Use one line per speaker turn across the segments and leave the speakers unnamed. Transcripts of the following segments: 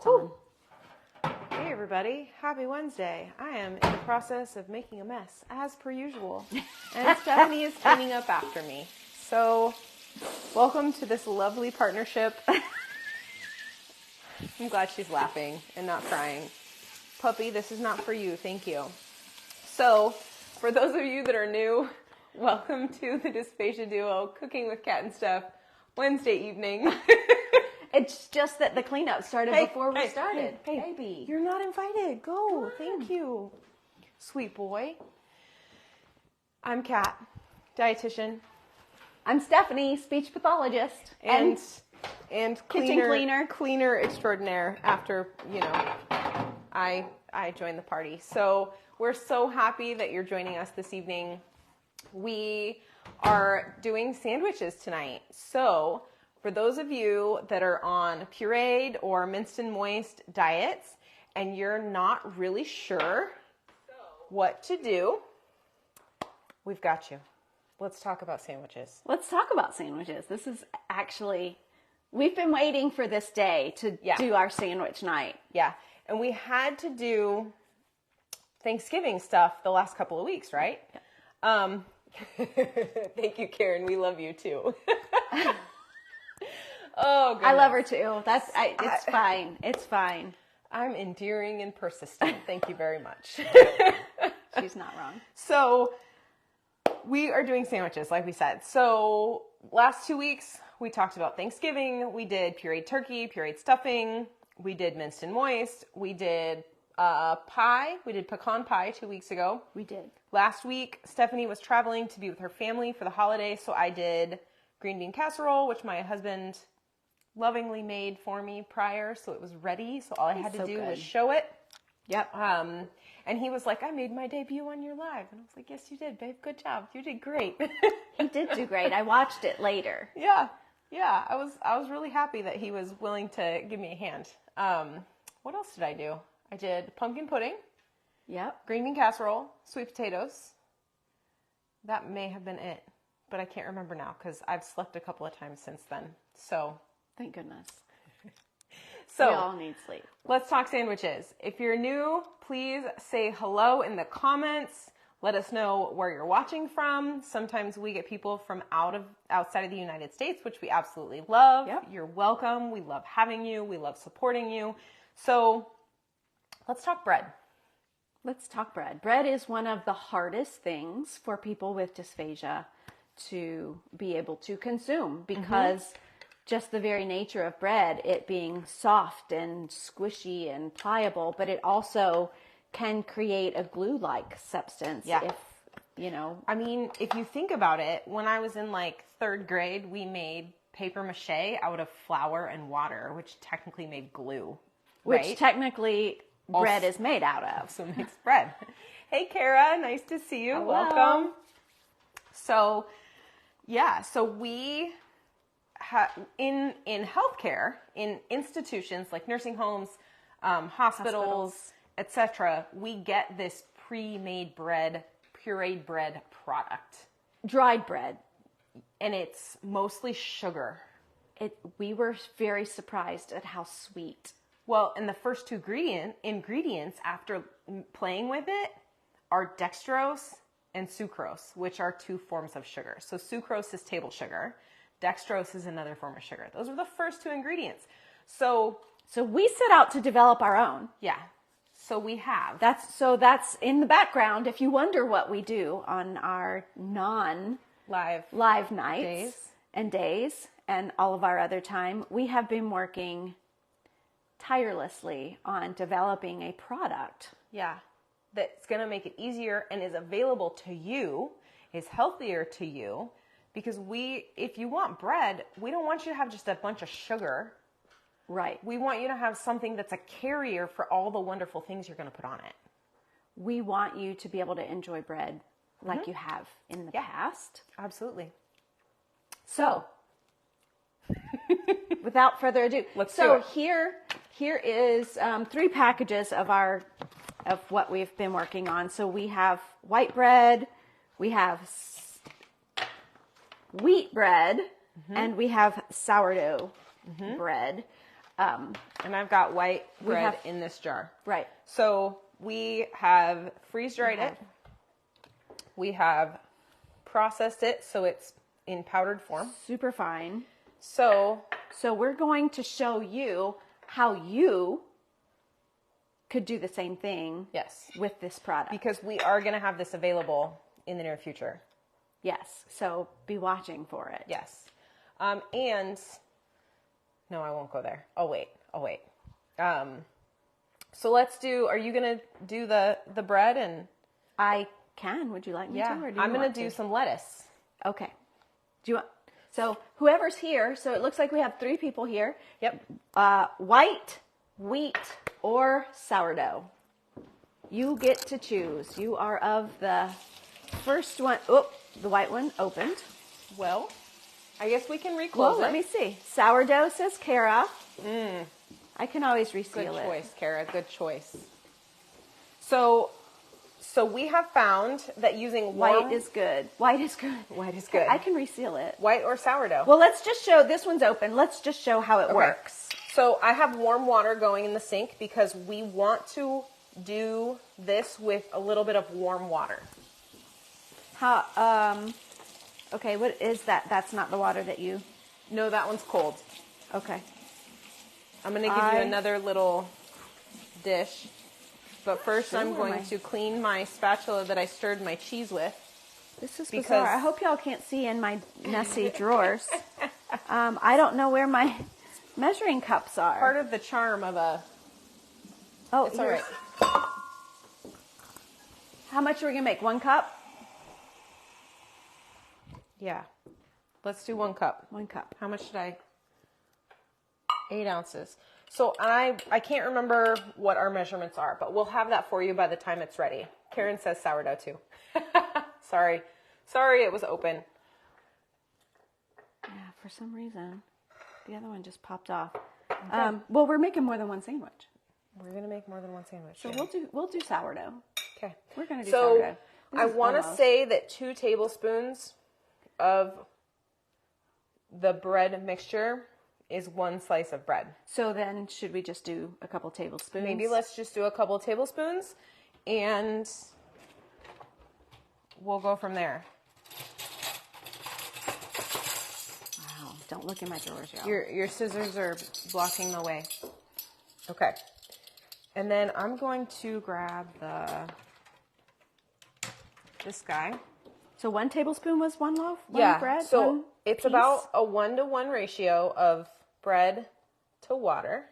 It's on.
Hey everybody, happy Wednesday. I am in the process of making a mess, as per usual. And Stephanie is cleaning up after me. So, welcome to this lovely partnership. I'm glad she's laughing and not crying. Puppy, this is not for you, thank you. So, for those of you that are new, welcome to the Dysphagia Duo, Cooking with Kat and Steph, Wednesday evening.
It's just that the cleanup started before we started.
Hey,
baby.
You're not invited. Go. Thank you. Sweet boy. I'm Kat, dietitian.
I'm Stephanie, speech pathologist.
And
kitchen
cleaner extraordinaire after, I joined the party. So we're so happy that you're joining us this evening. We are doing sandwiches tonight. So for those of you that are on pureed or minced and moist diets and you're not really sure what to do, we've got you. Let's talk about sandwiches.
Let's talk about sandwiches. This is actually, we've been waiting for this day to do our sandwich night.
Yeah, and we had to do Thanksgiving stuff the last couple of weeks, right? Yeah. Thank you, Karen. We love you too. Oh, goodness.
I love her too. It's fine. It's fine.
I'm endearing and persistent. Thank you very much.
She's not wrong.
So we are doing sandwiches, like we said. So last 2 weeks, we talked about Thanksgiving. We did pureed turkey, pureed stuffing. We did minced and moist. We did pie. We did pecan pie 2 weeks ago.
We did.
Last week, Stephanie was traveling to be with her family for the holiday, so I did green bean casserole, which my husband lovingly made for me prior, so it was ready. So all I had to do was show it.
Yep.
And he was like, I made my debut on your live. And I was like, yes, you did, babe. Good job. You did great.
He did do great. I watched it later.
Yeah. I was really happy that he was willing to give me a hand. What else did I do? I did pumpkin pudding.
Yep.
Green bean casserole, sweet potatoes. That may have been it, but I can't remember now because I've slept a couple of times since then. So
thank goodness.
So
we all need sleep.
Let's talk sandwiches. If you're new, please say hello in the comments. Let us know where you're watching from. Sometimes we get people from outside of the United States, which we absolutely love.
Yep.
You're welcome. We love having you. We love supporting you. So let's talk bread.
Let's talk bread. Bread is one of the hardest things for people with dysphagia to be able to consume because just the very nature of bread, it being soft and squishy and pliable, but it also can create a glue-like substance.
Yeah.
I
mean, if you think about it, when I was in like third grade, we made paper mache out of flour and water, which technically made glue.
Which
right?
technically bread is made out of.
So makes bread. Hey, Kara, nice to see you.
Hello.
Welcome. So, so we in healthcare, in institutions like nursing homes, hospitals. Etc., we get this pre-made bread, pureed bread product.
Dried bread.
And it's mostly sugar.
We were very surprised at how sweet.
Well, and the first two ingredients after playing with it are dextrose and sucrose, which are two forms of sugar. So sucrose is table sugar. Dextrose is another form of sugar. Those are the first two ingredients. So
we set out to develop our own.
Yeah. So we have.
That's in the background. If you wonder what we do on our non-live nights and days and all of our other time, we have been working tirelessly on developing a product.
Yeah. That's going to make it easier and is available to you, is healthier to you, because if you want bread, we don't want you to have just a bunch of sugar.
Right.
We want you to have something that's a carrier for all the wonderful things you're going to put on it.
We want you to be able to enjoy bread like you have in the past.
Absolutely.
So, without further ado,
let's do it.
Here is 3 packages of what we've been working on. So we have white bread, we have wheat bread, and we have sourdough bread.
And I've got white bread in this jar.
Right.
So we have freeze-dried it. We have processed it so it's in powdered form.
Super fine.
So
we're going to show you how you could do the same thing.
Yes.
With this product.
Because we are going to have this available in the near future.
Yes. So be watching for it.
Yes. And no, I won't go there. I'll wait. So let's do, are you going to do the bread? And
I can. Would you like me to? Or do you
I'm going
want
to do some lettuce.
Okay. Do you want, so whoever's here, so it looks like we have 3 people here.
Yep.
White, wheat, or sourdough. You get to choose. You are of the first one. Oh, the white one opened.
Well, I guess we can reclose
Well,
it.
let me see. Sourdough, says Kara. I can always reseal it.
Good choice, Kara. Good choice. So we have found that using warm...
White is good. White is good.
White is good.
I can reseal it.
White or sourdough?
Well, let's just show, this one's open. Let's just show how it works.
So I have warm water going in the sink because we want to do this with a little bit of warm water.
Okay, what is that? That's not the water that you...
No, that one's cold.
Okay.
I'm going to give you another little dish. But first I'm going to clean my spatula that I stirred my cheese with.
This is bizarre. I hope y'all can't see in my messy drawers. I don't know where my measuring cups are.
Part of the charm of a...
Oh,
it's all right.
How much are we going to make? 1 cup?
Yeah. Let's do 1 cup.
1 cup.
How much did I... 8 ounces. So I can't remember what our measurements are, but we'll have that for you by the time it's ready. Karen says sourdough too. Sorry, it was open.
Yeah, for some reason, the other one just popped off. Okay. Well, we're making more than 1 sandwich.
We're gonna make more than 1 sandwich.
So we'll do sourdough.
Okay.
We're gonna do sourdough.
I want to say that 2 tablespoons of the bread mixture is 1 slice of bread.
So then should we just do a couple tablespoons?
Maybe let's just do a couple tablespoons and we'll go from there.
Wow, don't look in my drawers, y'all.
Your scissors are blocking the way. Okay. And then I'm going to grab this guy.
So 1 tablespoon was 1 loaf?
Yeah,
bread?
so it's about a 1-to-1 ratio of bread to water.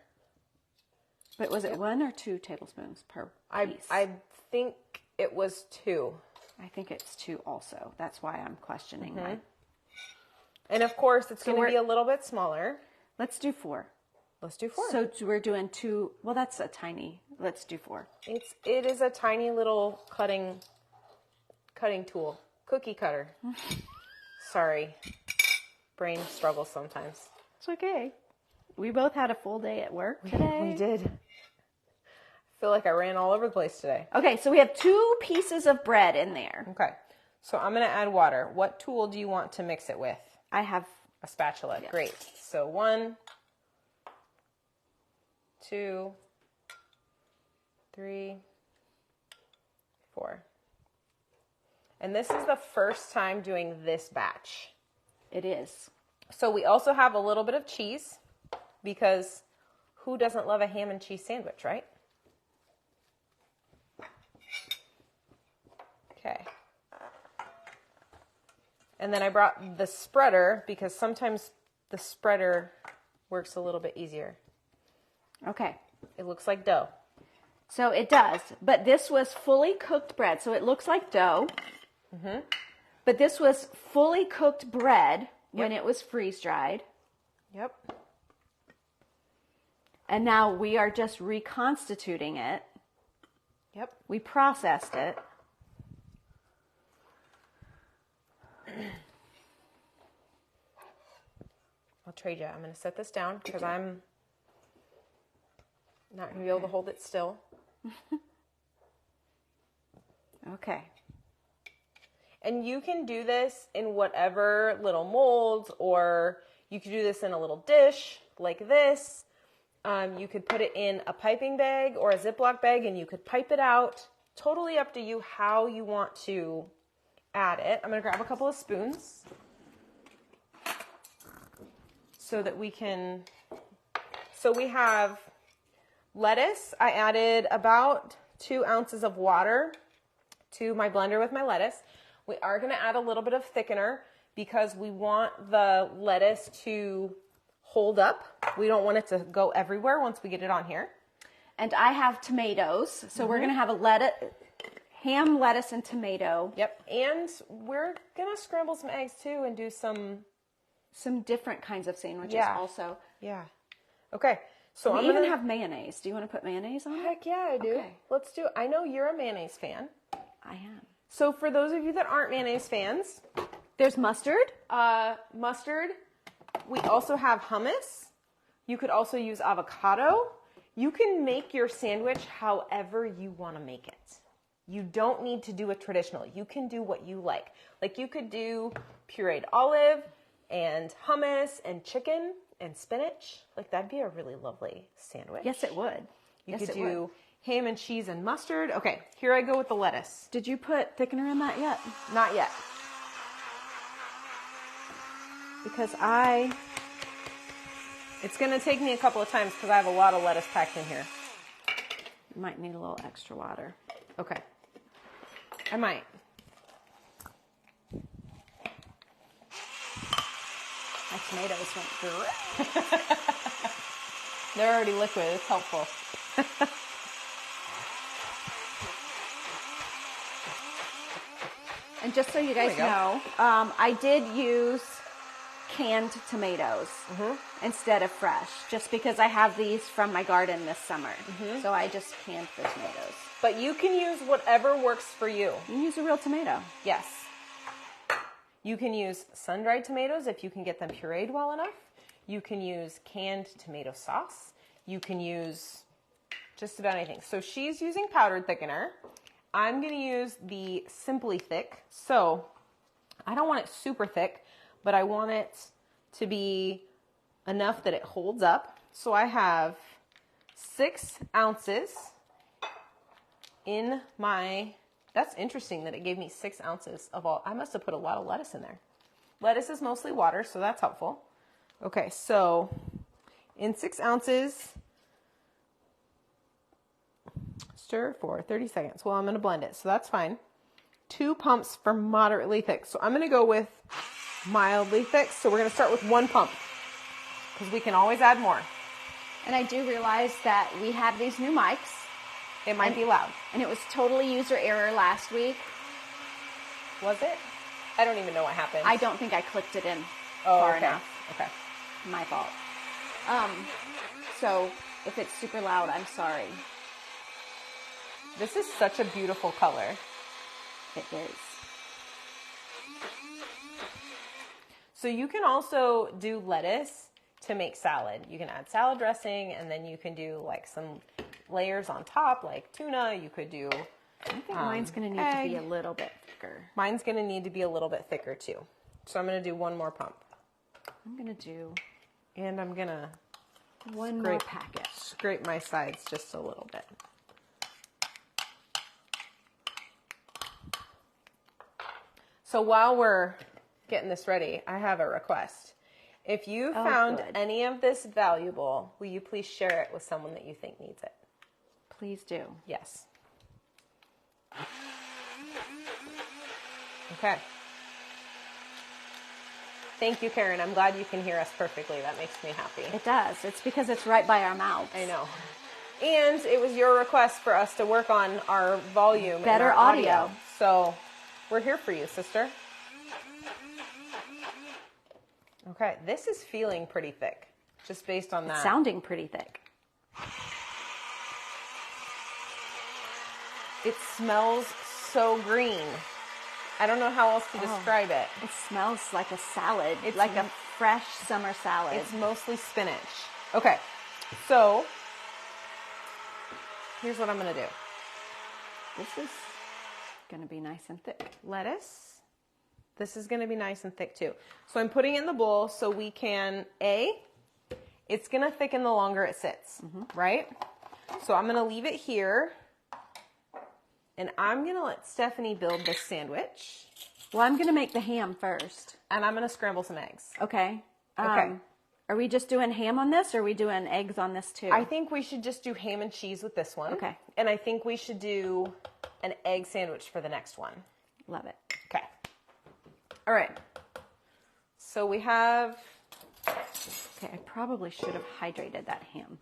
But was it 1 or 2 tablespoons per piece?
I think it was 2.
I think it's 2 also. That's why I'm questioning mine.
And of course, it's going to be a little bit smaller.
Let's do 4.
Let's do 4.
So we're doing 2. Well, that's a tiny. Let's do 4.
It is a tiny little cutting tool. Cookie cutter. Sorry. Brain struggles sometimes.
It's okay. We both had a full day at work today.
We did. I feel like I ran all over the place today.
Okay, so we have 2 pieces of bread in there.
Okay. So I'm going to add water. What tool do you want to mix it with?
I have
a spatula. Yes. Great. So 1, 2, 3, 4. And this is the first time doing this batch.
It is.
So we also have a little bit of cheese because who doesn't love a ham and cheese sandwich, right? Okay. And then I brought the spreader because sometimes the spreader works a little bit easier.
Okay.
It looks like dough.
So it does, but this was fully cooked bread. So it looks like dough. Mm-hmm. But this was fully cooked bread when it was freeze-dried.
Yep.
And now we are just reconstituting it.
Yep.
We processed it.
I'll trade you. I'm going to set this down because I'm not going to be able to hold it still.
Okay.
And you can do this in whatever little molds, or you can do this in a little dish like this. You could put it in a piping bag or a Ziploc bag and you could pipe it out. Totally up to you how you want to add it. I'm going to grab a couple of spoons so that we can, so we have lettuce. I added about 2 ounces of water to my blender with my lettuce. We are going to add a little bit of thickener because we want the lettuce to hold up. We don't want it to go everywhere once we get it on here.
And I have tomatoes, so we're going to have a ham, lettuce, and tomato.
Yep, and we're going to scramble some eggs too and do some
different kinds of sandwiches also.
Yeah. Okay. So
We
I'm
even
gonna
have mayonnaise. Do you want to put mayonnaise on it?
Heck yeah, I do.
Okay.
Let's do it. I know you're a mayonnaise fan.
I am.
So for those of you that aren't mayonnaise fans,
There's mustard.
mustard. We also have hummus. You could also use avocado. You can make your sandwich however you want to make it. You don't need to do a traditional. You can do what you like. Like you could do pureed olive and hummus and chicken and spinach. Like that'd be a really lovely sandwich.
Yes, it would.
You could do ham and cheese and mustard. Okay, here I go with the lettuce.
Did you put thickener in that yet?
Not yet.
Because
It's going to take me a couple of times because I have a lot of lettuce packed in here.
might need a little extra water.
Okay. I might.
My tomatoes went great.
They're already liquid. It's helpful.
And just so you guys know, I did use canned tomatoes instead of fresh, just because I have these from my garden this summer. So I just canned the tomatoes.
But you can use whatever works for you.
You can use a real tomato.
Yes. You can use sun-dried tomatoes if you can get them pureed well enough. You can use canned tomato sauce. You can use just about anything. So she's using powdered thickener. I'm going to use the Simply Thick. So I don't want it super thick, but I want it to be enough that it holds up. So I have 6 ounces in my, that's interesting that it gave me 6 ounces of all, I must have put a lot of lettuce in there. Lettuce is mostly water, so that's helpful. Okay, so in 6 ounces, stir for 30 seconds. Well, I'm going to blend it, so that's fine. 2 pumps for moderately thick. So I'm going to go with mildly thick. So we're going to start with 1 pump because we can always add more.
And I do realize that we have these new mics.
It might be loud.
And it was totally user error last week.
Was it? I don't even know what happened.
I don't think I clicked it in far enough.
Okay.
My fault. So if it's super loud, I'm sorry.
This is such a beautiful color.
It is.
So you can also do lettuce to make salad. You can add salad dressing and then you can do like some layers on top like tuna. You could do
I think mine's going to need to be a little bit thicker.
Mine's going to need to be a little bit thicker too. So I'm going to do 1 more pump.
I'm going to do
And I'm going to
1 more packet.
Scrape my sides just a little bit. So while we're getting this ready, I have a request. If you found any of this valuable, will you please share it with someone that you think needs it?
Please do.
Yes. Okay. Thank you, Karen. I'm glad you can hear us perfectly. That makes me happy.
It does. It's because it's right by our mouths.
I know. And it was your request for us to work on our volume.
Better
and our
audio.
So we're here for you, sister. Okay, this is feeling pretty thick, just based on that.
It's sounding pretty thick.
It smells so green. I don't know how else to describe it.
It smells like a salad. It's like a fresh summer salad.
It's mostly spinach. Okay, so here's what I'm going to do.
This is going to be nice and thick.
Lettuce. This is going to be nice and thick too. So I'm putting it in the bowl so we can, A, it's going to thicken the longer it sits, right? So I'm going to leave it here, and I'm going to let Stephanie build this sandwich.
Well, I'm going to make the ham first.
And I'm going to scramble some eggs.
Okay.
Okay.
Are we just doing ham on this, or are we doing eggs on this too?
I think we should just do ham and cheese with this one.
Okay.
And I think we should do an egg sandwich for the next one.
Love it.
Okay. All right. So we have...
Okay, I probably should have hydrated that ham.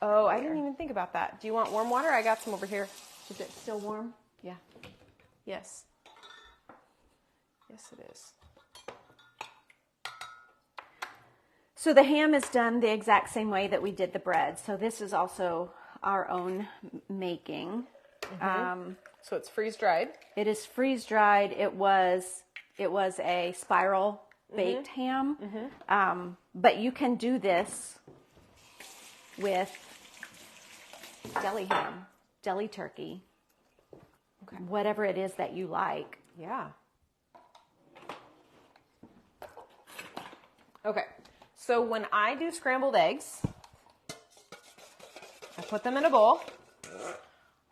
Oh, I didn't even think about that. Do you want warm water? I got some over here.
Is it still warm?
Yeah. Yes. Yes, it is.
So the ham is done the exact same way that we did the bread. So this is also our own making.
So it's freeze-dried.
It is freeze-dried. It was a spiral baked ham. But you can do this with deli ham, deli turkey, whatever it is that you like.
Yeah. Okay. So when I do scrambled eggs, I put them in a bowl.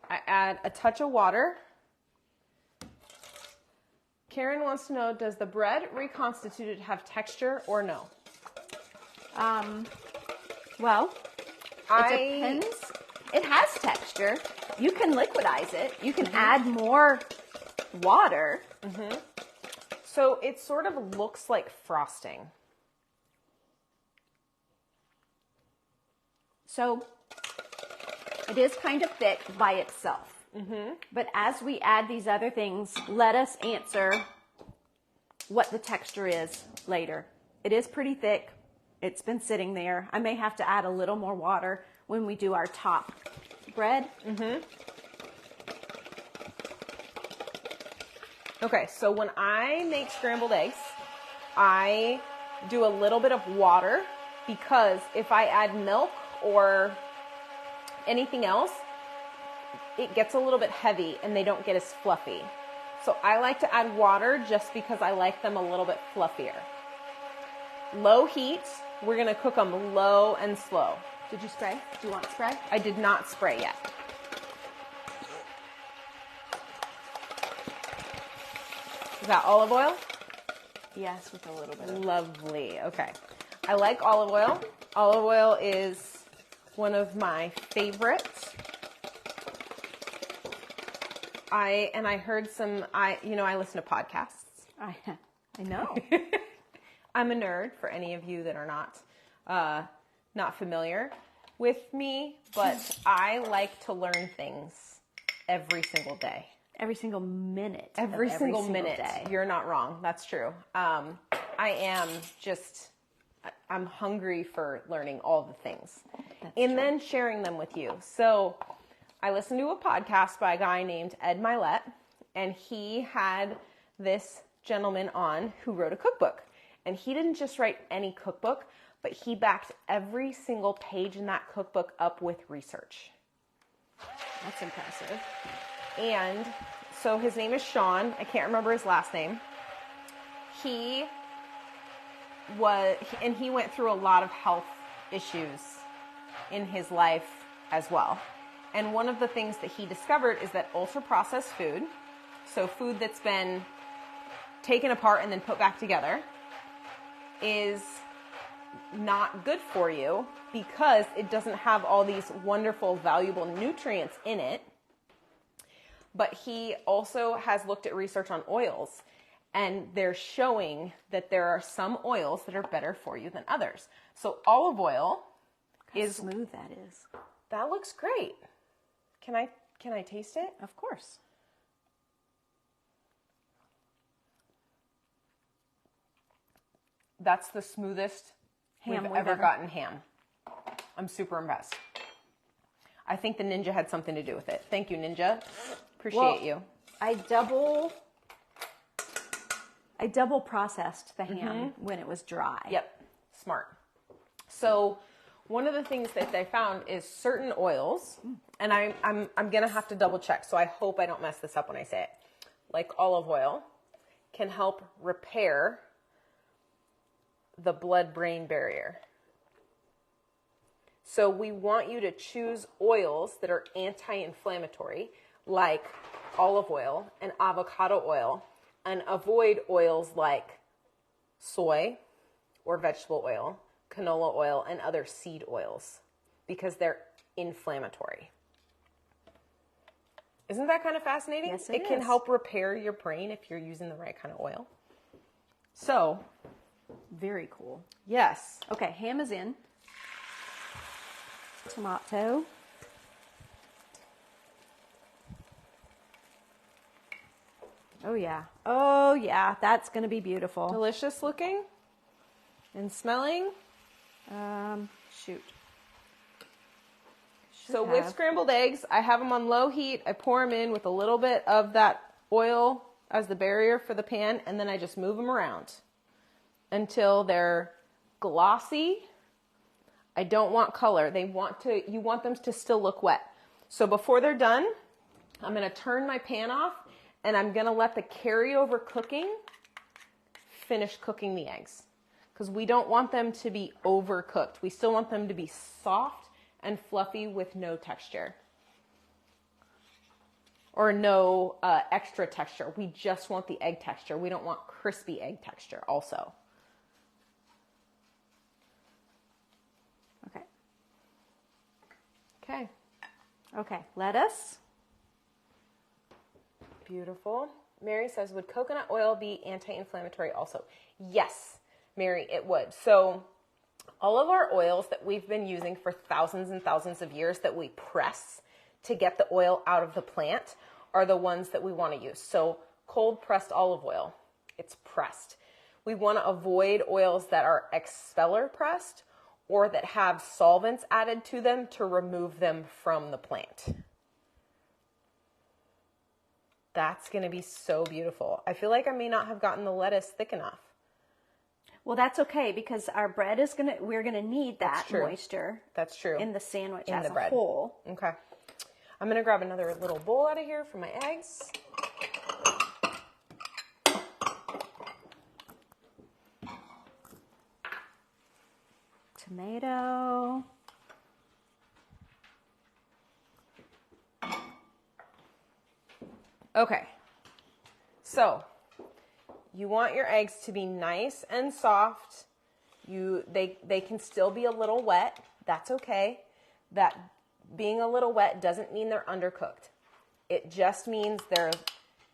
I add a touch of water. Karen wants to know, does the bread reconstituted have texture or no?
Well, it depends. It has texture. You can liquidize it. You can add more water.
So it sort of looks like frosting.
So it is kind of thick by itself. But as we add these other things, let us answer what the texture is later. It is pretty thick. It's been sitting there. I may have to add a little more water when we do our top bread.
Okay, so when I make scrambled eggs, I do a little bit of water because if I add milk or anything else, it gets a little bit heavy and they don't get as fluffy. So I like to add water just because I like them a little bit fluffier. Low heat, we're gonna cook them low and slow.
Did you spray? Do you want spray?
I did not spray yet. Is that olive oil?
Yes, with a little bit of...
Lovely. Okay. I like olive oil. Olive oil is one of my favorites. I heard some, I listen to podcasts.
I know.
I'm a nerd for any of you that are not familiar with me, but I like to learn things every single day.
Every single minute.
Every single minute.
Day.
You're not wrong. That's true. I'm hungry for learning all the things and then sharing them with you. So I listened to a podcast by a guy named Ed Milet, and he had this gentleman on who wrote a cookbook. And he didn't just write any cookbook, but he backed every single page in that cookbook up with research.
That's impressive.
And so his name is Sean. I can't remember his last name. He went through a lot of health issues in his life as well. And one of the things that he discovered is that ultra-processed food, so food that's been taken apart and then put back together, is not good for you because it doesn't have all these wonderful, valuable nutrients in it. But he also has looked at research on oils, and they're showing that there are some oils that are better for you than others. So olive oil is
smooth. That is.
That looks great. Can I taste it?
Of course.
That's the smoothest
ham
we've ever gotten ham. I'm super impressed. I think the Ninja had something to do with it. Thank you, Ninja. Appreciate you.
I double processed the ham when it was dry.
Yep. Smart. So one of the things that they found is certain oils, and I'm gonna have to double check, so I hope I don't mess this up when I say it. Like olive oil can help repair the blood-brain barrier. So we want you to choose oils that are anti-inflammatory, like olive oil and avocado oil, and avoid oils like soy or vegetable oil, canola oil, and other seed oils because they're inflammatory. Isn't that kind of fascinating?
Yes,
it can help repair your brain if you're using the right kind of oil. So,
Very cool.
yes.
Okay, ham is in. Tomato. Oh yeah. Oh yeah, that's going to be beautiful.
Delicious looking and smelling.
Shoot.
So with scrambled eggs, I have them on low heat. I pour them in with a little bit of that oil as the barrier for the pan, and then I just move them around until they're glossy. I don't want color. You want them to still look wet. So before they're done, I'm going to turn my pan off, and I'm going to let the carryover cooking finish cooking the eggs, because we don't want them to be overcooked. We still want them to be soft and fluffy with no texture or no extra texture. We just want the egg texture. We don't want crispy egg texture also.
Okay.
Okay.
Okay, lettuce.
Beautiful. Mary says, would coconut oil be anti-inflammatory also? Yes, Mary, it would. So all of our oils that we've been using for thousands and thousands of years that we press to get the oil out of the plant are the ones that we want to use. So cold pressed olive oil, it's pressed. We want to avoid oils that are expeller pressed or that have solvents added to them to remove them from the plant. That's going to be so beautiful. I feel like I may not have gotten the lettuce thick enough.
Well, that's okay because our bread is we're gonna need that moisture.
That's true.
In the sandwich
in
as
the
a
bread.
whole.
Okay. I'm gonna grab another little bowl out of here for my eggs.
Tomato.
Okay. So, you want your eggs to be nice and soft. They can still be a little wet. That's okay. That being a little wet doesn't mean they're undercooked. It just means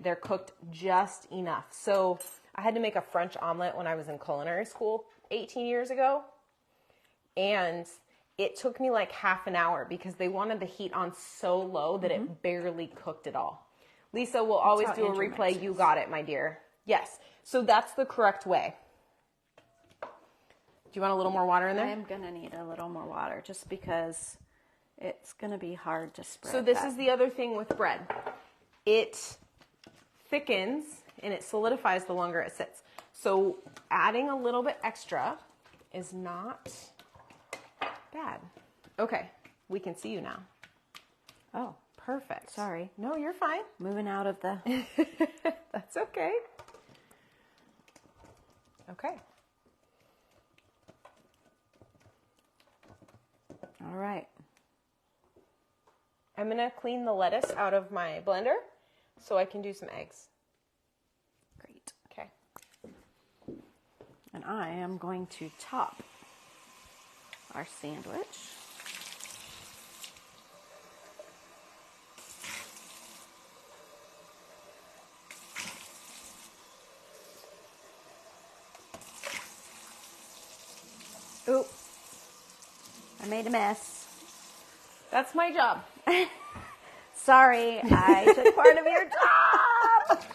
they're cooked just enough. So I had to make a French omelet when I was in culinary school 18 years ago. And it took me like half an hour because they wanted the heat on so low that it barely cooked at all. Lisa will always do a replay. You got it, my dear. Yes. So that's the correct way. Do you want a little more water in there?
I am going to need a little more water just because it's going to be hard to spread.
So this is the other thing with bread. It thickens and it solidifies the longer it sits. So adding a little bit extra is not bad. Okay, we can see you now.
Oh,
Perfect.
sorry.
No, you're fine.
Moving out of the...
That's okay. Okay.
All right.
I'm going to clean the lettuce out of my blender so I can do some eggs.
Great.
Okay.
And I am going to top our sandwich. Oop. I made a mess.
That's my job.
Sorry, I took part of your job.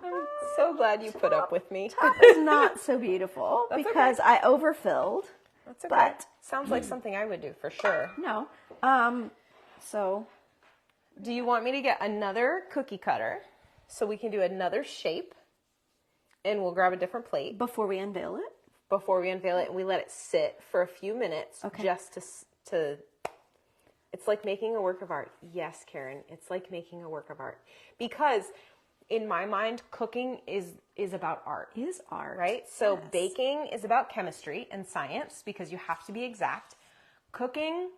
I'm so glad you put up with me.
Top is not so beautiful because
okay.
I overfilled.
That's okay.
But
sounds like something I would do for sure.
no. So
Do you want me to get another cookie cutter so we can do another shape? And we'll grab a different plate
before we unveil it,
before we unveil it, and we let it sit for a few minutes just to it's like making a work of art. Yes, Karen, it's like making a work of art. Because in my mind, cooking is about art.
Is art.
Right? So
Yes.
baking is about chemistry and science because you have to be exact. Cooking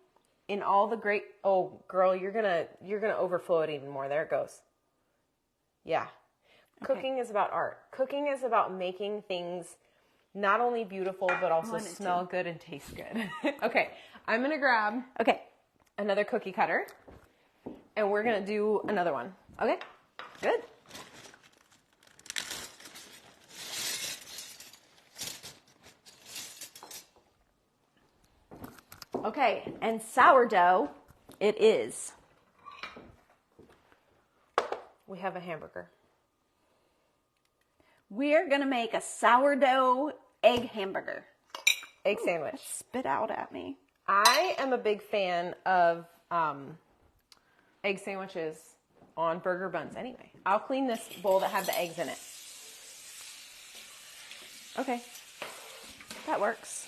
in all the great, oh girl, you're gonna overflow it even more. There it goes. Yeah.
Okay.
Cooking is about art. Cooking is about making things not only beautiful, but also smell good and taste good. Okay. I'm gonna grab another cookie cutter and we're gonna do another one.
Okay. Good. Okay, and sourdough it is.
We have a hamburger.
We're going to make a sourdough egg hamburger.
Egg sandwich.
Spit out at me.
I am a big fan of egg sandwiches on burger buns anyway. I'll clean this bowl that had the eggs in it.
Okay. That works.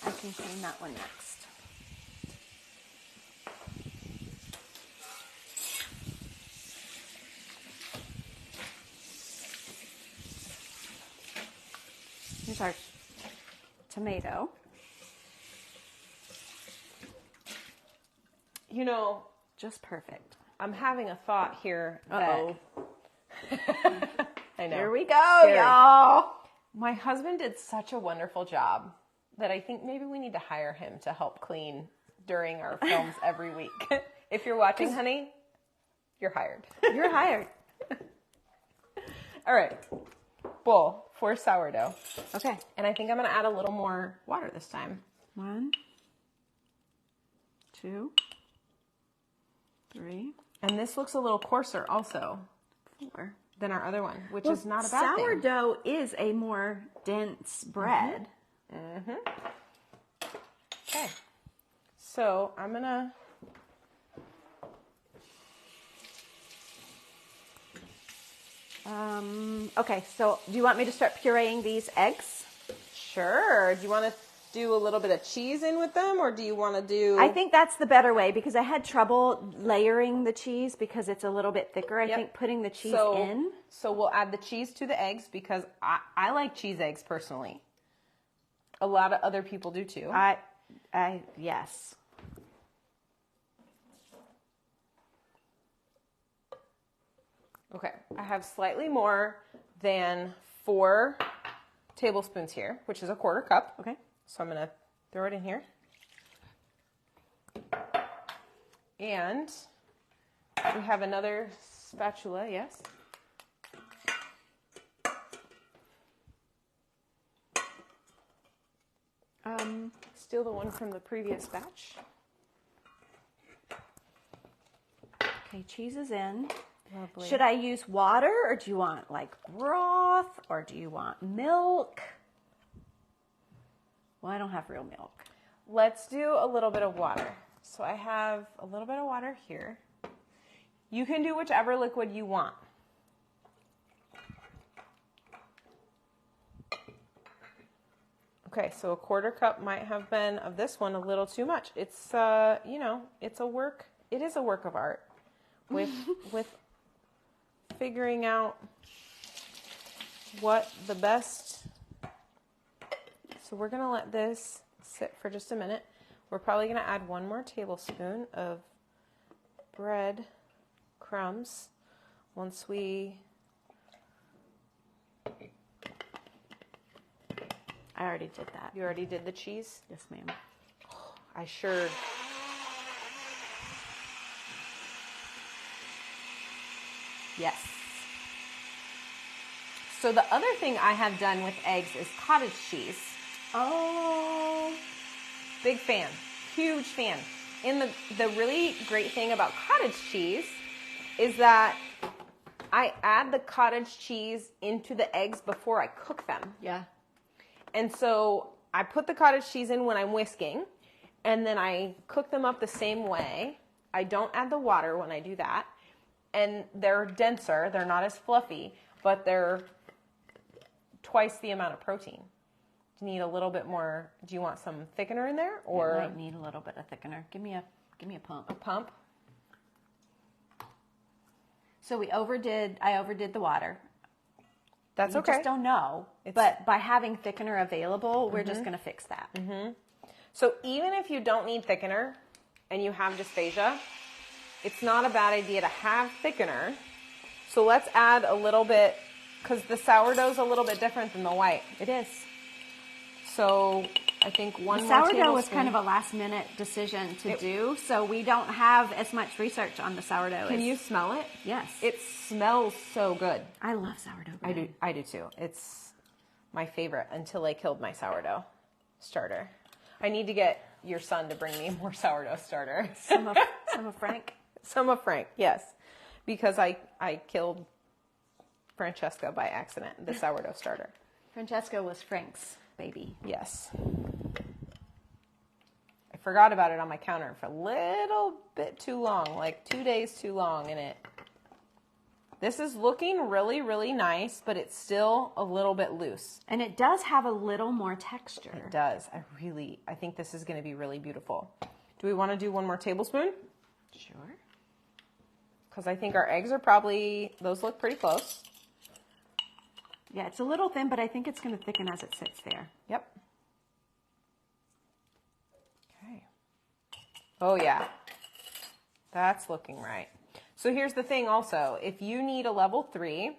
I can clean that one next. Here's our tomato.
You know,
just perfect.
I'm having a thought here.
Uh-oh.
I know.
Here we go, y'all.
My husband did such a wonderful job that I think maybe we need to hire him to help clean during our films every week. If you're watching, honey, you're hired.
You're hired.
All right. Bowl for sourdough.
Okay.
And I think I'm going to add a little more water this time.
1, 2, 3.
And this looks a little coarser also
4.
Than our other one, which is not a bad thing.
Sourdough is a more dense bread.
Okay. So I'm going to...
Okay, so do you want me to start pureeing these eggs?
Sure. Do you want to do a little bit of cheese in with them, or do you want to do...
I think that's the better way because I had trouble layering the cheese because it's a little bit thicker. I think putting the cheese in.
So we'll add the cheese to the eggs because I like cheese eggs personally. A lot of other people do too.
Yes.
Okay, I have slightly more than 4 tablespoons here, which is a 1/4 cup.
Okay.
So I'm going to throw it in here. And we have another spatula, yes. Steal the one from the previous batch.
Okay, cheese is in.
Lovely.
Should I use water or do you want like broth or do you want milk? Well, I don't have real milk.
Let's do a little bit of water. So I have a little bit of water here. You can do whichever liquid you want. Okay, so a 1/4 cup might have been of this one a little too much. It's you know, it is a work of art with figuring out what the best. So we're going to let this sit for just a minute. We're probably going to add 1 more tablespoon of bread crumbs once we...
I already did that.
You already did the cheese?
Yes, ma'am.
I sure... Yes. So the other thing I have done with eggs is cottage cheese.
Oh,
big fan, huge fan. And the really great thing about cottage cheese is that I add the cottage cheese into the eggs before I cook them.
Yeah.
And so I put the cottage cheese in when I'm whisking, and then I cook them up the same way. I don't add the water when I do that. And they're denser, they're not as fluffy, but they're twice the amount of protein. Do you need a little bit more? Do you want some thickener in there, or
I might need a little bit of thickener? Give me a pump.
a pump?
So I overdid the water.
That's
You
okay.
just don't know. But by having thickener available, we're just going to fix that.
So even if you don't need thickener and you have dysphagia, it's not a bad idea to have thickener. So let's add a little bit, because the sourdough is a little bit different than the white.
It is.
So I think one
The
more
sourdough
tablespoon.
was kind of a last minute decision to do, so we don't have as much research on the sourdough.
Can you smell it?
Yes.
It smells so good.
I love sourdough bread.
I do too. It's my favorite until I killed my sourdough starter. I need to get your son to bring me more sourdough starter.
Some of Frank.
Some of Frank, yes. Because I killed Francesca by accident, the sourdough starter.
Francesca was Frank's baby.
Yes. I forgot about it on my counter for a little bit too long, like 2 days too long, and this is looking really, really nice, but it's still a little bit loose.
And it does have a little more texture.
It does. I think this is going to be really beautiful. Do we want to do one more tablespoon?
Sure.
Because I think our eggs are probably, those look pretty close.
Yeah, it's a little thin, but I think it's going to thicken as it sits there.
Yep. Okay. Oh, yeah. That's looking right. So here's the thing also. If you need a level 3,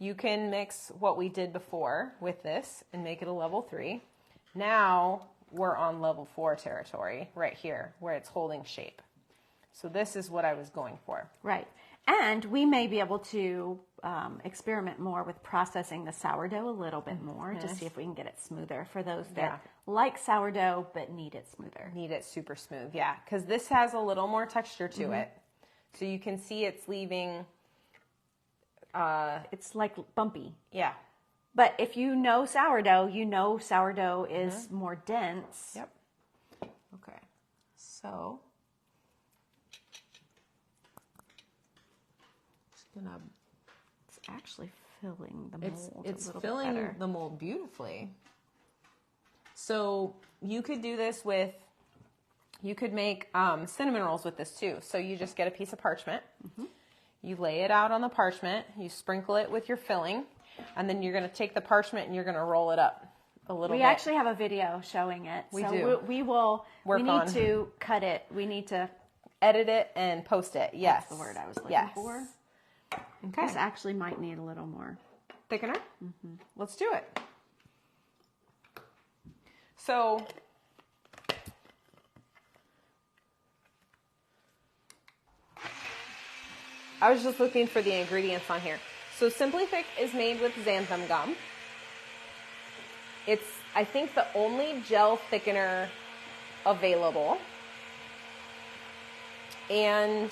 you can mix what we did before with this and make it a level 3. Now we're on level 4 territory right here where it's holding shape. So this is what I was going for.
Right. And we may be able to experiment more with processing the sourdough a little bit more to see if we can get it smoother for those that like sourdough but need it smoother.
Need it super smooth, yeah. Because this has a little more texture to it. So you can see it's leaving...
it's like bumpy.
Yeah.
But if you know sourdough is more dense.
Yep. Okay. So...
It's actually filling the mold
It's
a little
filling
bit better.
the mold beautifully. So you could do this with, you could make cinnamon rolls with this too. So you just get a piece of parchment, you lay it out on the parchment, you sprinkle it with your filling, and then you're going to take the parchment and you're going to roll it up a little bit.
We actually have a video showing it.
We
so
do.
We need to cut it. We need to
edit it and post it. Yes.
That's the word I was looking for.
Okay.
This actually might need a little more
thickener. Let's do it. So I was just looking for the ingredients on here. So Simply Thick is made with xanthan gum. It's, I think, the only gel thickener available. And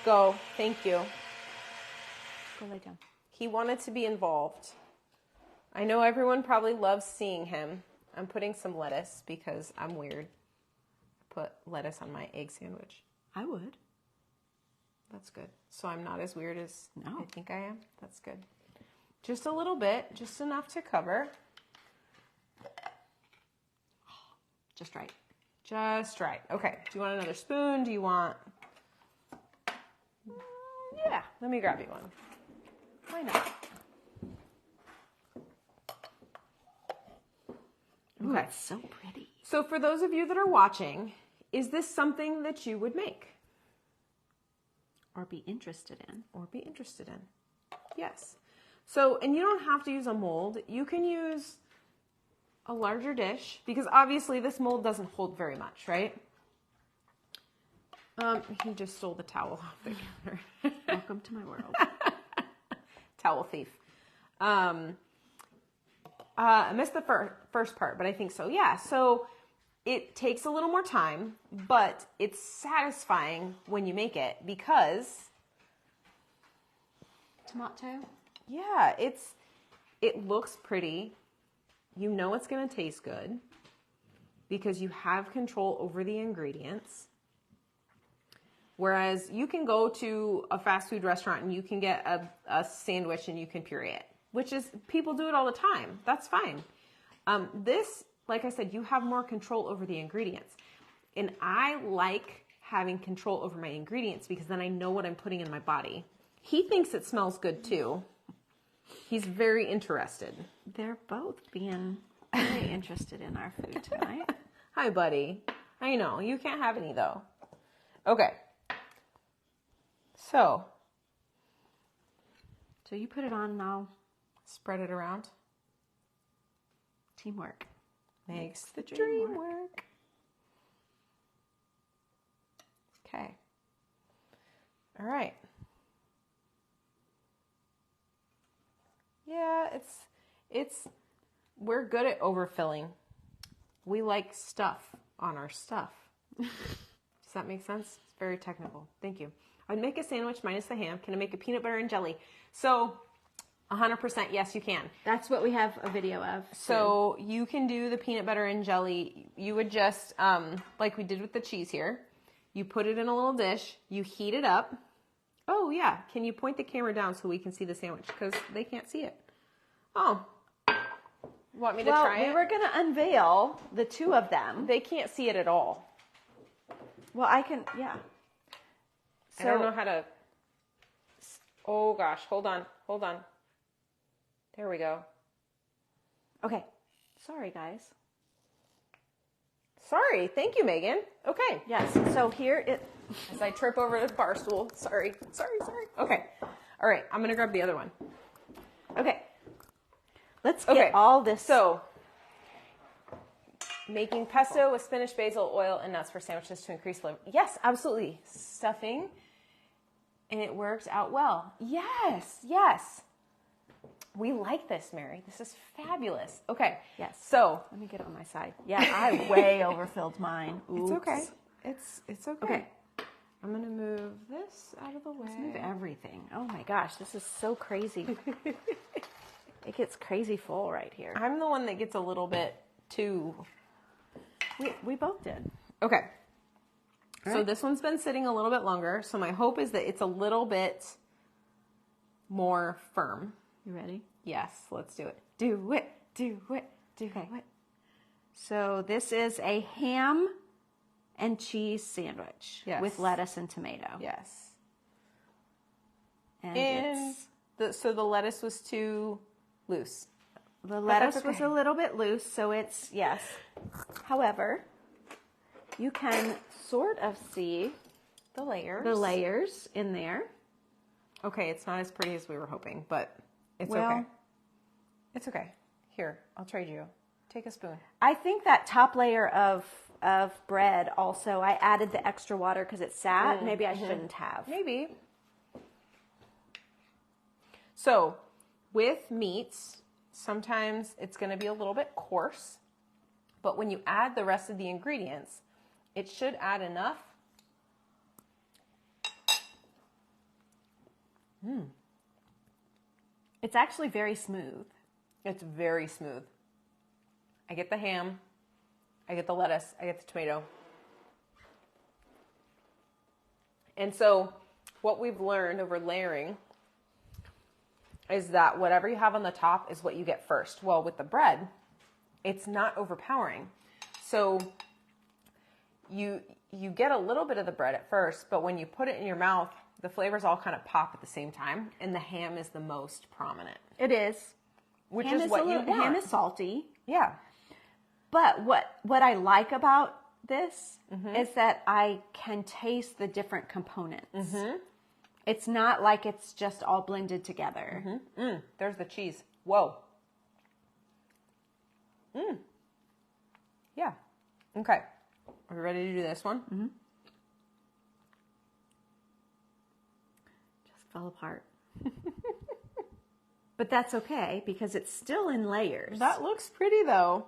go. Thank you.
Go lay down.
He wanted to be involved. I know everyone probably loves seeing him. I'm putting some lettuce because I'm weird. Put lettuce on my egg sandwich.
I would.
That's good. So I'm not as weird as
No.
I think I am. That's good. Just a little bit, just enough to cover.
Just right.
Just right. Okay. Do you want another spoon? Do you want... Yeah, let me grab you one. Why not?
Ooh, it's so pretty.
So for those of you that are watching, is this something that you would make?
Or be interested in.
Or be interested in. Yes. So, and you don't have to use a mold. You can use a larger dish because obviously this mold doesn't hold very much, right? He just stole the towel off the counter.
Welcome to my world.
Towel thief. I missed the first part, but I think so. Yeah. So it takes a little more time, but it's satisfying when you make it because...
Tomato?
Yeah, it looks pretty. You know it's going to taste good because you have control over the ingredients. Whereas you can go to a fast food restaurant and you can get a sandwich and you can puree it, which is, people do it all the time. That's fine. This, like I said, you have more control over the ingredients. And I like having control over my ingredients because then I know what I'm putting in my body. He thinks it smells good too. He's very interested.
They're both being very interested in our food tonight.
Hi, buddy. I know. You can't have any, though. Okay. So
you put it on now.
Spread it around.
Teamwork
Makes the dream work. Okay. All right. Yeah, we're good at overfilling. We like stuff on our stuff. Does that make sense? It's very technical. Thank you. I'd make a sandwich minus the ham. Can I make a peanut butter and jelly? So 100% yes, you can.
That's what we have a video of.
So you can do the peanut butter and jelly. You would just, like we did with the cheese here, you put it in a little dish, you heat it up. Oh yeah, can you point the camera down so we can see the sandwich? Because they can't see it. Oh, want me to try it?
We were going to unveil the two of them.
They can't see it at all.
Well, I can, yeah.
So, I don't know how to, oh gosh, hold on. There we go.
Okay. Sorry, guys.
Sorry. Thank you, Megan. Okay.
Yes. So here it...
As I trip over the bar stool. Sorry. Okay. All right. I'm going to grab the other one.
Okay. Let's get all this.
So, making pesto with spinach, basil, oil, and nuts for sandwiches to increase flavor. Yes, absolutely. Stuffing. And it works out well. Yes. We like this, Mary. This is fabulous. Okay.
Yes.
So
let me get it on my side. Yeah, I way overfilled mine. Oops.
It's okay. It's okay.
Okay.
I'm gonna move this out of the way.
Let's move everything. Oh my gosh, this is so crazy. It gets crazy full right here.
I'm the one that gets a little bit too.
We both did.
Okay.
All
so
right.
This one's been sitting a little bit longer. So my hope is that it's a little bit more firm.
You ready?
Yes, let's do it.
Do it. Okay. So this is a ham and cheese sandwich with lettuce and tomato.
Yes.
And
so the lettuce was too loose.
The lettuce was a little bit loose, so it's, yes. However, you can sort of see
the
layers in there.
Okay, it's not as pretty as we were hoping, but it's
well,
okay. It's okay. Here, I'll trade you. Take a spoon.
I think that top layer of bread also, I added the extra water because it sat. Maybe I shouldn't have.
Maybe. So, with meats, sometimes it's going to be a little bit coarse, but when you add the rest of the ingredients, it should add enough.
It's actually very smooth.
It's very smooth. I get the ham, I get the lettuce, I get the tomato. And so what we've learned over layering is that whatever you have on the top is what you get first. Well, with the bread, it's not overpowering. So you get a little bit of the bread at first, but when you put it in your mouth, the flavors all kind of pop at the same time, and the ham is the most prominent.
It is.
Which is what you want.
Ham is salty.
Yeah.
But what I like about this is that I can taste the different components. It's not like it's just all blended together.
There's the cheese. Whoa. Yeah. Okay. Are we ready to do this one?
Just fell apart. But that's okay because it's still in layers.
That looks pretty though.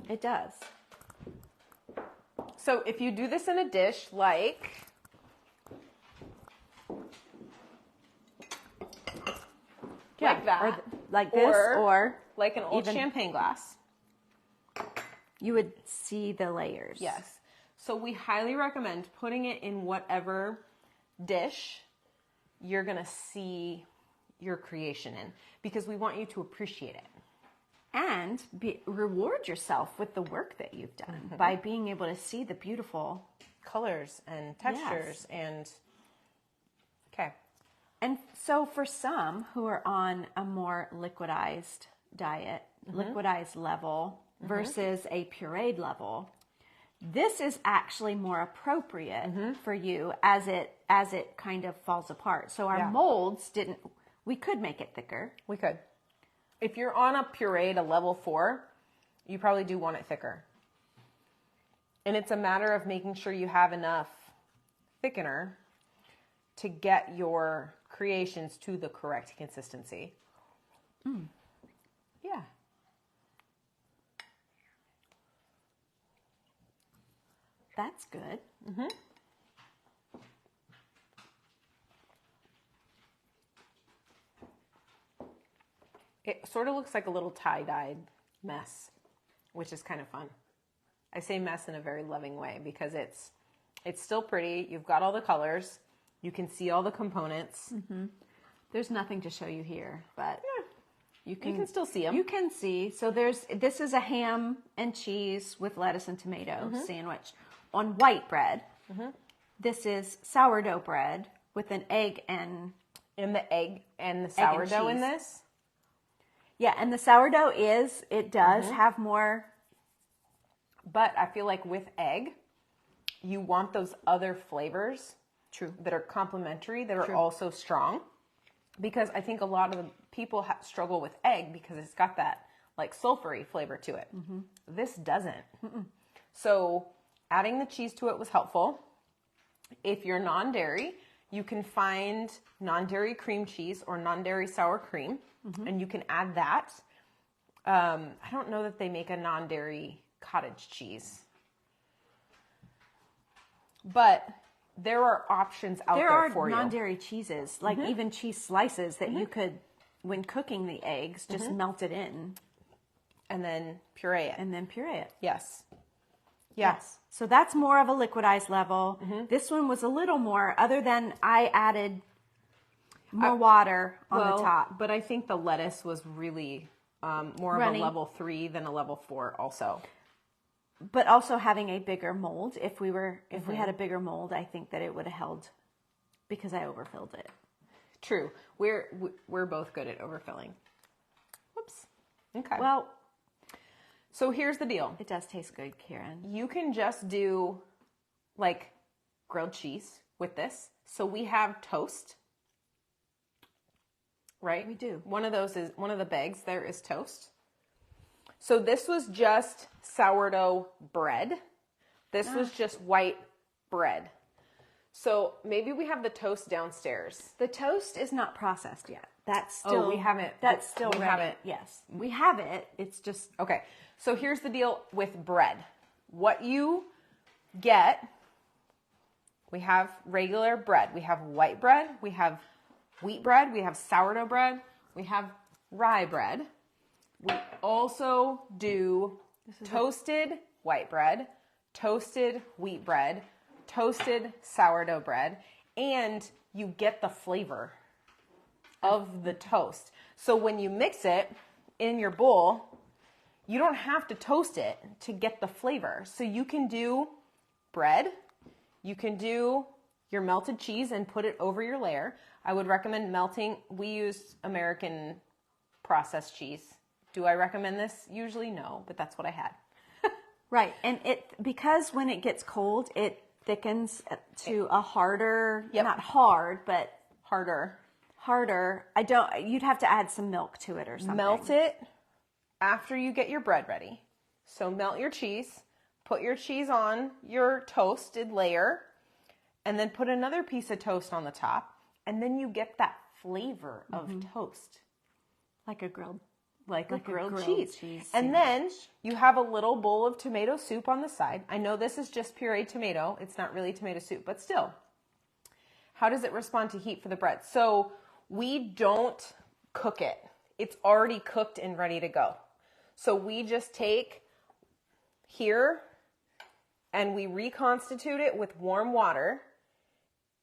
It does.
So if you do this in a dish like that,
or like this, or
like an old champagne glass,
you would see the layers.
Yes. So we highly recommend putting it in whatever dish you're going to see your creation in, because we want you to appreciate it.
and reward yourself with the work that you've done by being able to see the beautiful
colors and textures. And okay.
And so for some who are on a more liquidized diet, liquidized level versus a pureed level, this is actually more appropriate for you as it kind of falls apart. So our molds we could make it thicker.
We could. If you're on a pureed, a level 4, you probably do want it thicker. And it's a matter of making sure you have enough thickener to get your creations to the correct consistency. Yeah.
That's good.
It sort of looks like a little tie-dyed mess, which is kind of fun. I say mess in a very loving way because it's still pretty. You've got all the colors. You can see all the components.
There's nothing to show you here, but you can
still see them.
You can see. So this is a ham and cheese with lettuce and tomato sandwich on white bread. This is sourdough bread with an egg and
the egg and the sourdough in this.
Yeah, and the sourdough does have more.
But I feel like with egg, you want those other flavors that are complementary, that are also strong. Because I think a lot of the people struggle with egg because it's got that like sulfury flavor to it. This doesn't. So adding the cheese to it was helpful. If you're non-dairy, you can find non-dairy cream cheese or non-dairy sour cream, and you can add that. I don't know that they make a non-dairy cottage cheese, but there are options out there for you.
There are non-dairy cheeses, like even cheese slices that you could, when cooking the eggs, just melt it in.
And then puree it.
Yes.
Yes.
So that's more of a liquidized level. This one was a little more, other than I added more water on the top.
But I think the lettuce was really more of a level 3 than a level 4 also.
But also having a bigger mold. If we had a bigger mold, I think that it would have held because I overfilled it.
True. We're both good at overfilling. Whoops. Okay.
Well,
so here's the deal.
it does taste good, Karen.
You can just do like grilled cheese with this. So we have toast. Right?
We do.
One of the bags there is toast. So this was just sourdough bread. This was just white bread. So maybe we have the toast downstairs.
The toast is not processed yet. That's still
we haven't.
That's still
we
ready.
haven't.
Yes, we have it. It's just
Okay. So here's the deal with bread. What you get, we have regular bread. We have white bread. We have wheat bread. We have sourdough bread. We have rye bread. We also do toasted white bread, toasted wheat bread, toasted sourdough bread, and you get the flavor of the toast. So when you mix it in your bowl, you don't have to toast it to get the flavor. So you can do bread, you can do your melted cheese and put it over your layer. I would recommend melting. We use American processed cheese. Do I recommend this? Usually no, but that's what I had.
right. And because when it gets cold, it thickens to a harder, not hard, but
harder.
You'd have to add some milk to it or something.
Melt it after you get your bread ready. So melt your cheese, put your cheese on your toasted layer, and then put another piece of toast on the top, and then you get that flavor of toast.
Like a grilled
cheese. And then you have a little bowl of tomato soup on the side. I know this is just pureed tomato. It's not really tomato soup, but still. How does it respond to heat for the bread? So we don't cook it. It's already cooked and ready to go. So we just take here and we reconstitute it with warm water,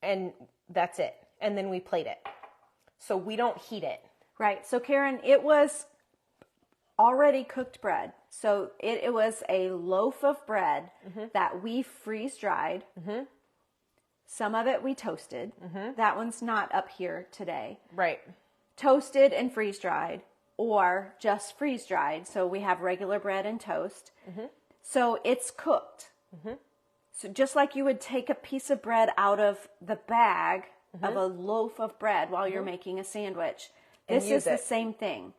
and that's it. And then we plate it. So we don't heat it.
Right. So Karen, it was already cooked bread. So it was a loaf of bread that we freeze dried. Some of it we toasted. That one's not up here today.
Right.
Toasted and freeze dried, or just freeze dried. So we have regular bread and toast. So it's cooked. So just like you would take a piece of bread out of the bag of a loaf of bread while you're making a sandwich, this is the same thing.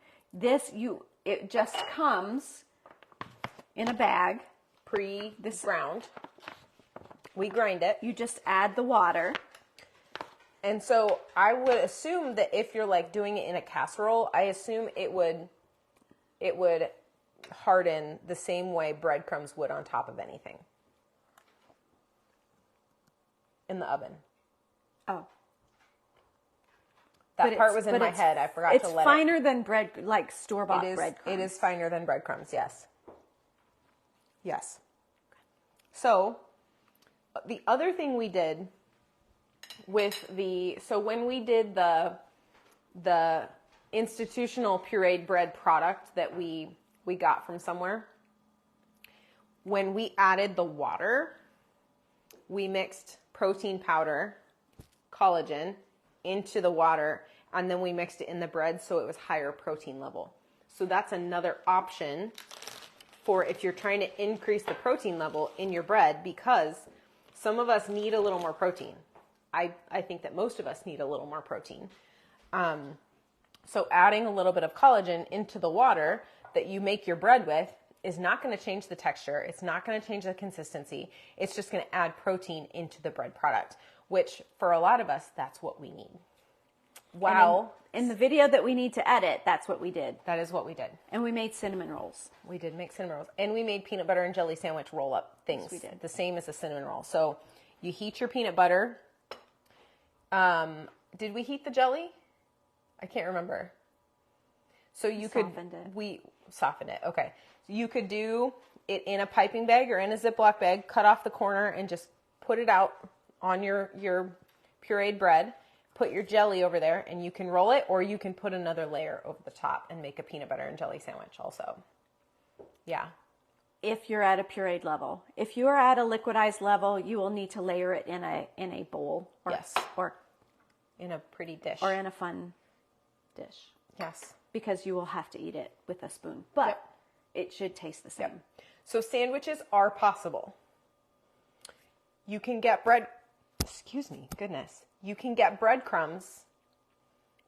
It just comes in a bag.
Pre-ground. We grind it.
You just add the water.
And so I would assume that if you're like doing it in a casserole, I assume it would harden the same way breadcrumbs would on top of anything. In the oven.
Oh.
That part was in my head. I forgot to let it.
It's finer than bread, like store-bought breadcrumbs.
It is finer than breadcrumbs, yes. Yes. So, the other thing we did when we did the institutional pureed bread product that we got from somewhere, when we added the water, we mixed protein powder, collagen, into the water, and then we mixed it in the bread so it was higher protein level. So that's another option for if you're trying to increase the protein level in your bread, because some of us need a little more protein. I think that most of us need a little more protein. So adding a little bit of collagen into the water that you make your bread with is not going to change the texture. It's not going to change the consistency. It's just going to add protein into the bread product, which for a lot of us, that's what we need. Wow.
In the video that we need to edit, that's what we did.
That is what we did.
And we made cinnamon rolls.
We did make cinnamon rolls. And we made peanut butter and jelly sandwich roll-up things.
Yes, we did.
The same as a cinnamon roll. So you heat your peanut butter. Did we heat the jelly? I can't remember. So you we softened it. Okay. So you could do it in a piping bag or in a Ziploc bag, cut off the corner and just put it out on your pureed bread. Put your jelly over there and you can roll it, or you can put another layer over the top and make a peanut butter and jelly sandwich also. Yeah.
If you're at a pureed level. If you are at a liquidized level, you will need to layer it in a bowl. Or
in a pretty dish.
Or in a fun dish.
Yes.
Because you will have to eat it with a spoon. But it should taste the same.
So sandwiches are possible. You can get you can get breadcrumbs,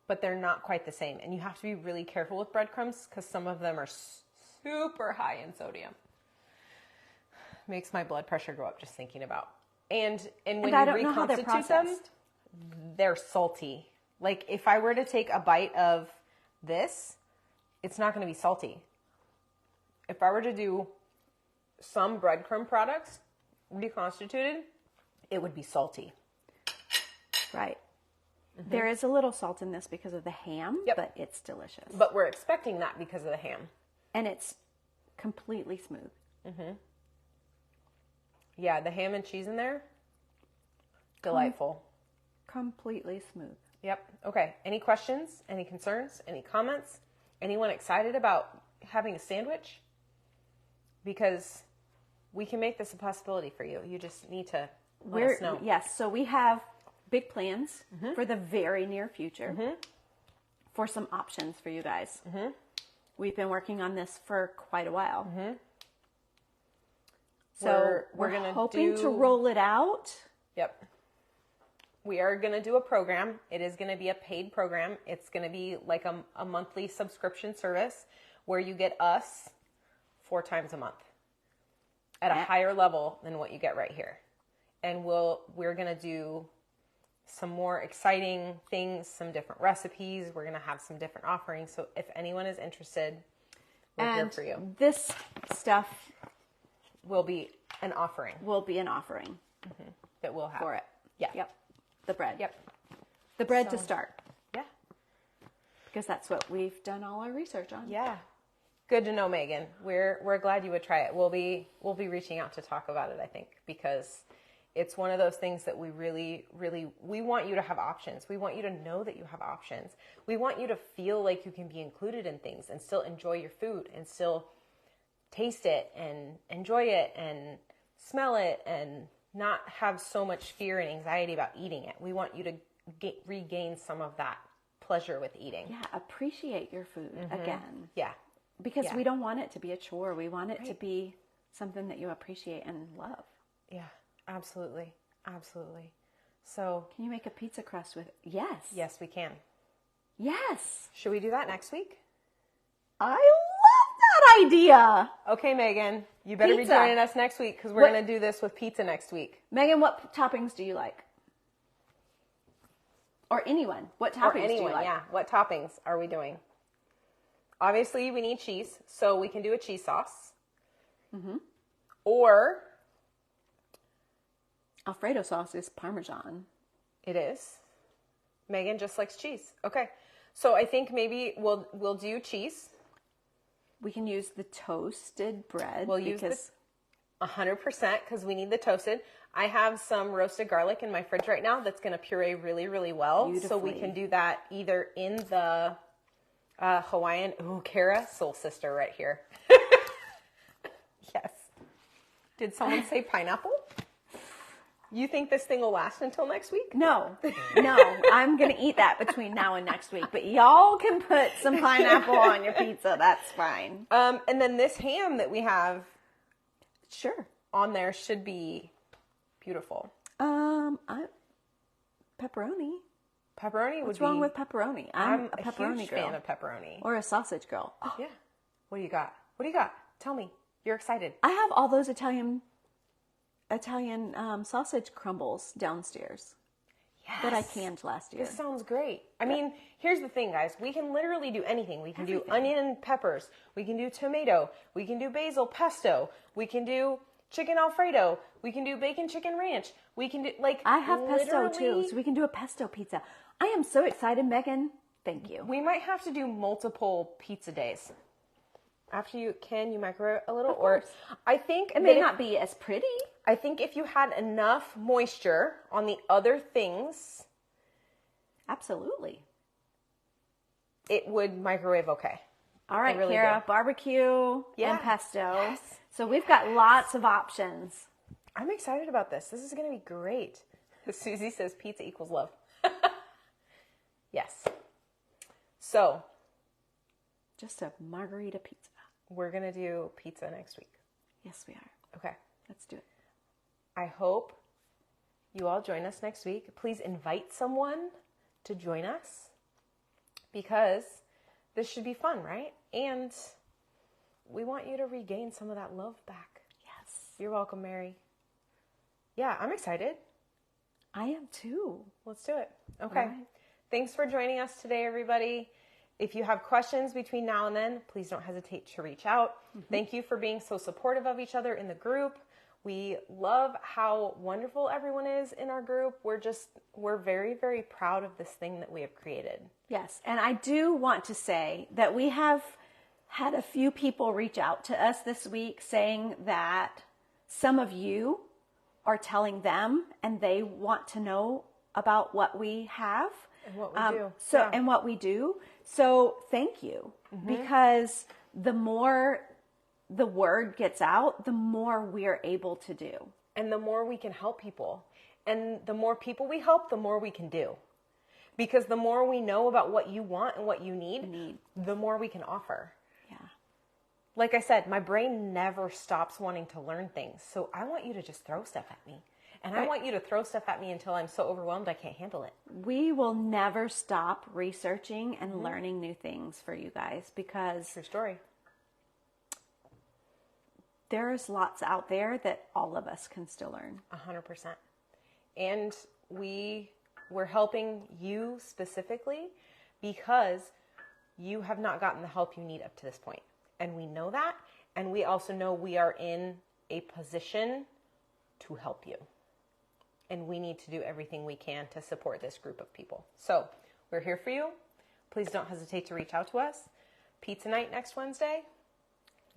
but they're not quite the same. And you have to be really careful with breadcrumbs because some of them are super high in sodium. Makes my blood pressure go up just thinking about. And when you reconstitute them, they're salty. Like if I were to take a bite of this, it's not going to be salty. If I were to do some breadcrumb products reconstituted, it would be salty.
Right. Mm-hmm. There is a little salt in this because of the ham, but it's delicious.
But we're expecting that because of the ham.
And it's completely smooth.
Mm-hmm. Yeah, the ham and cheese in there, delightful.
Completely smooth.
Yep. Okay. Any questions? Any concerns? Any comments? Anyone excited about having a sandwich? Because we can make this a possibility for you. You just need to let us know.
Yes. So we have big plans for the very near future for some options for you guys. Mm-hmm. We've been working on this for quite a while. Mm-hmm. So we're hoping to roll it out.
Yep. We are going to do a program. It is going to be a paid program. It's going to be like a monthly subscription service where you get us 4 times a month at a higher level than what you get right here. And we're going to do some more exciting things, some different recipes. We're going to have some different offerings. So if anyone is interested, we're here for you.
This stuff
will be an offering.
That we'll have.
For it.
Yeah. Yep. The bread.
Yep.
The bread to start.
Yeah.
Because that's what we've done all our research on.
Yeah. Good to know, Megan. We're glad you would try it. We'll be reaching out to talk about it, I think, because it's one of those things that we really, really, we want you to have options. We want you to know that you have options. We want you to feel like you can be included in things and still enjoy your food and still taste it and enjoy it and smell it and not have so much fear and anxiety about eating it. We want you to regain some of that pleasure with eating.
Yeah, appreciate your food again.
Yeah.
Because we don't want it to be a chore. We want it to be something that you appreciate and love.
Yeah, absolutely. Absolutely. So,
can you make a pizza crust with? Yes.
Yes, we can.
Yes.
Should we do that next week?
I love that idea.
Okay, Megan, you better
Pizza.
be joining us next week because we're going to do this with pizza next week.
Megan, what toppings do you like? Or anyone. What toppings do you like?
Yeah. What toppings are we doing? Obviously, we need cheese, so we can do a cheese sauce.
Mm-hmm.
Or
Alfredo sauce is Parmesan.
it is. Megan just likes cheese. Okay. So I think maybe we'll do cheese.
We can use the toasted bread.
We'll use the 100% because we need the toasted. I have some roasted garlic in my fridge right now that's going to puree really, really well. So we can do that either in the Hawaiian. Ooh, Kara, soul sister right here. Yes. Did someone say pineapple? You think this thing will last until next week?
No, I'm going to eat that between now and next week. But y'all can put some pineapple on your pizza. That's fine.
And then this ham that we have
Sure.
on there should be beautiful.
Pepperoni.
Pepperoni would be...
What's wrong with pepperoni? I'm a pepperoni
huge
girl.
fan of pepperoni.
Or a sausage girl. Oh,
Yeah. What do you got? What do you got? Tell me. You're excited.
I have all those Italian sausage crumbles downstairs that I canned last year.
This sounds great. I mean, here's the thing, guys. We can literally do anything. We can do onion and peppers. We can do tomato. We can do basil pesto. We can do chicken Alfredo. We can do bacon chicken ranch. We can do, like,
I have pesto
literally,
too, so we can do a pesto pizza. I am so excited, Megan. Thank you.
We might have to do multiple pizza days. After you microwave a little? Or I think
It may not be as pretty.
I think if you had enough moisture on the other things,
Absolutely.
it would microwave okay.
All right,
really
Kara,
do.
barbecue
Yeah.
and pesto.
Yes.
So we've got lots of options.
I'm excited about this. This is going to be great. Susie says pizza equals love. Yes. So,
Just a margarita pizza.
we're going to do pizza next week.
Yes, we are.
Okay.
Let's do it.
I hope you all join us next week. Please invite someone to join us because this should be fun, right? And we want you to regain some of that love back.
Yes.
You're welcome, Mary. Yeah, I'm excited.
I am too.
Let's do it. Okay.
All right.
Thanks for joining us today, everybody. If you have questions between now and then, please don't hesitate to reach out. Thank you for being so supportive of each other in the group. We love how wonderful everyone is in our group. We're very, very proud of this thing that we have created.
Yes, and I do want to say that we have had a few people reach out to us this week saying that some of you are telling them and they want to know about what we have.
And what we do.
And what we do. So thank you, because the more the word gets out, the more we're able to do.
And the more we can help people. And the more people we help, the more we can do. Because the more we know about what you want and what you need, the more we can offer.
Yeah.
Like I said, my brain never stops wanting to learn things. So I want you to just throw stuff at me. And I want you to throw stuff at me until I'm so overwhelmed I can't handle it.
We will never stop researching and learning new things for you guys because
True story.
there's lots out there that all of us can still learn.
100%. And we're helping you specifically because you have not gotten the help you need up to this point. And we know that. And we also know we are in a position to help you. And we need to do everything we can to support this group of people. So we're here for you. Please don't hesitate to reach out to us. Pizza night next Wednesday.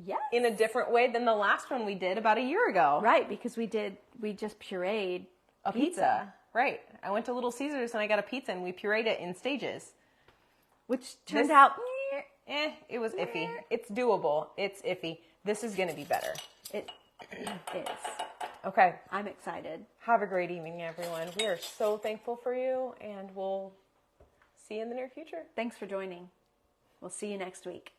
Yes.
in a different way than the last one we did about a year ago.
Right, because we just pureed
A pizza. Right. I went to Little Caesars and I got a pizza and we pureed it in stages.
which turned out,
It was iffy. It's doable. It's iffy. This is going to be better.
it is.
Okay.
I'm excited.
Have a great evening, everyone. We are so thankful for you, and we'll see you in the near future.
Thanks for joining. We'll see you next week.